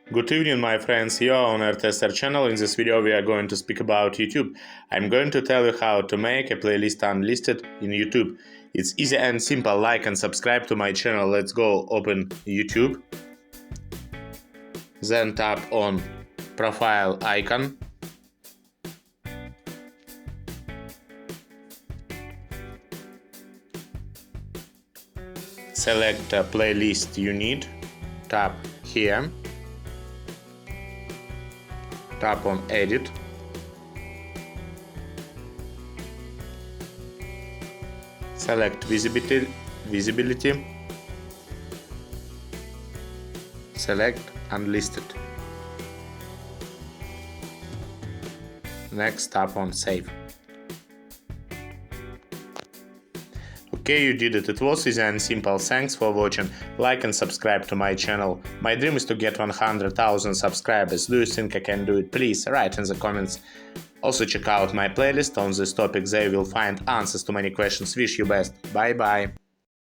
Good evening, my friends, here on AirTester channel. In this video we are going to speak about YouTube. I'm going to tell you how to make a playlist unlisted in YouTube. It's easy and simple. Like and subscribe to my channel. Let's go open YouTube. Then tap on profile icon. Select a playlist you need. Tap here. Tap on Edit. Select visibility. Select Unlisted. Next, tap on Save. Okay, you did it. It was easy and simple. Thanks for watching. Like and subscribe to my channel. My dream is to get 100,000 subscribers. Do you think I can do it? Please write in the comments. Also check out my playlist on this topic. There you will find answers to many questions. Wish you best. Bye bye.